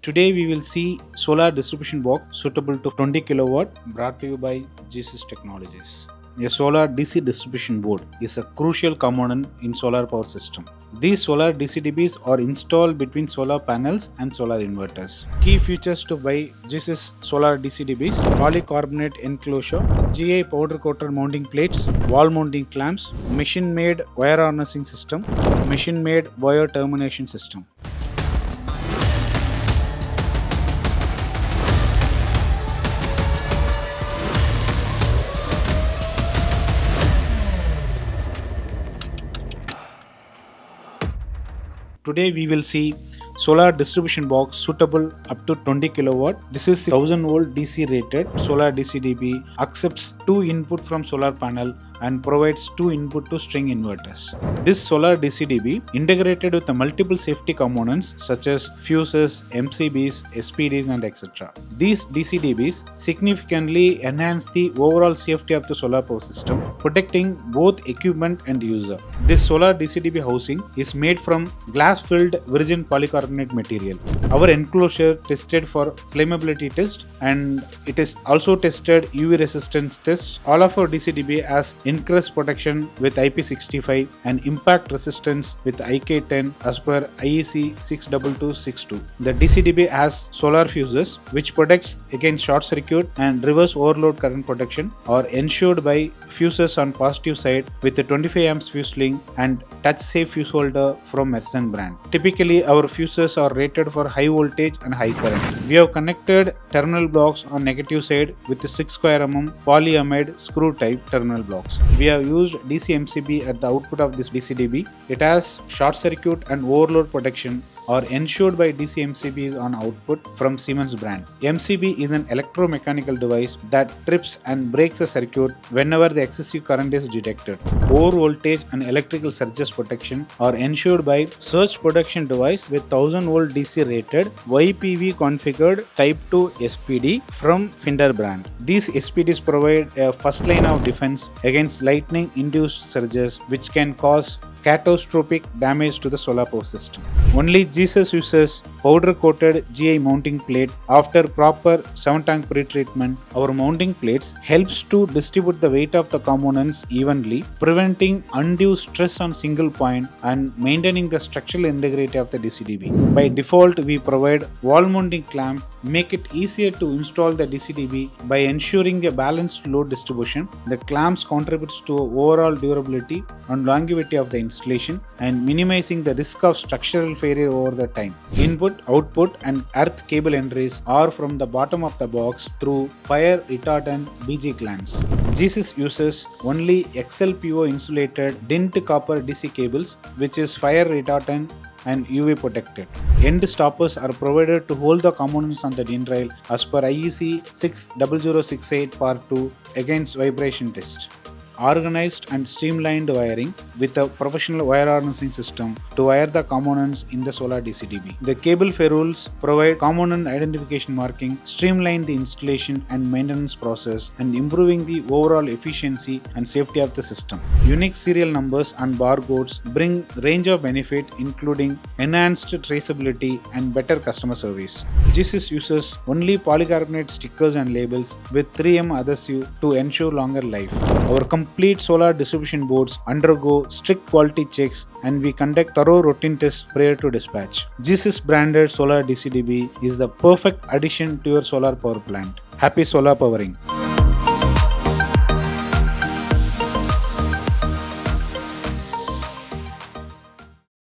Today we will see solar distribution box suitable to 20 kilowatt brought to you by GEESYS Technologies. A solar DC distribution board is a crucial component in solar power system. These solar DCDBs are installed between solar panels and solar inverters. Key features to buy GEESYS solar DCDBs: polycarbonate enclosure, GA powder coated mounting plates, wall mounting clamps, machine made wire harnessing system, machine made wire termination system. Today we will see solar distribution box suitable up to 20 kilowatt. This is 1000 volt DC rated solar DCDB, accepts 2 input from solar panel and provides 2 input to string inverters. This solar DCDB integrated with the multiple safety components such as fuses, MCBs, SPDs and etc. These DCDBs significantly enhance the overall safety of the solar power system, protecting both equipment and user. This solar DCDB housing is made from glass-filled virgin polycarbonate material. Our enclosure tested for flammability test and it is also tested UV resistance test. All of our DCDB has increased protection with IP65 and impact resistance with IK10 as per IEC 62262. The DCDB has solar fuses which protects against short circuit and reverse overload current protection are ensured by fuses on positive side with a 25 amps fuse link and touch safe fuse holder from Mersen brand. Typically our fuses are rated for high voltage and high current. We have connected terminal blocks on negative side with the 6 square mm polyamide screw type terminal blocks. We have used DC MCB at the output of this DCDB. It has short circuit and overload protection are ensured by DC MCBs on output from Siemens brand. MCB is an electromechanical device that trips and breaks a circuit whenever the excessive current is detected. Over voltage and electrical surges protection are ensured by surge protection device with 1000 volt DC rated YPV configured Type 2 SPD from Finder brand. These SPDs provide a first line of defense against lightning induced surges which can cause catastrophic damage to the solar power system. Only GEESYS uses powder coated GI mounting plate after proper 7 tank pre-treatment. Our mounting plates helps to distribute the weight of the components evenly, preventing undue stress on single point and maintaining the structural integrity of the DCDB. By default, we provide wall mounting clamp, make it easier to install the DCDB by ensuring a balanced load distribution. The clamps contributes to overall durability and longevity of the installation and minimizing the risk of structural failure over the time. Input, output and earth cable entries are from the bottom of the box through fire retardant BG glands. GEESYS uses only XLPO insulated dint copper DC cables which is fire retardant and UV protected. End stoppers are provided to hold the components on the DIN rail as per IEC 60068 Part 2 against vibration test. Organized and streamlined wiring with a professional wire harnessing system to wire the components in the solar DCDB. The cable ferrules provide component identification marking, streamline the installation and maintenance process and improving the overall efficiency and safety of the system. Unique serial numbers and barcodes bring range of benefit including enhanced traceability and better customer service. GEESYS uses only polycarbonate stickers and labels with 3M adhesive to ensure longer life. Our complete solar distribution boards undergo strict quality checks and we conduct thorough routine tests prior to dispatch. GEESYS branded solar DCDB is the perfect addition to your solar power plant. Happy solar powering!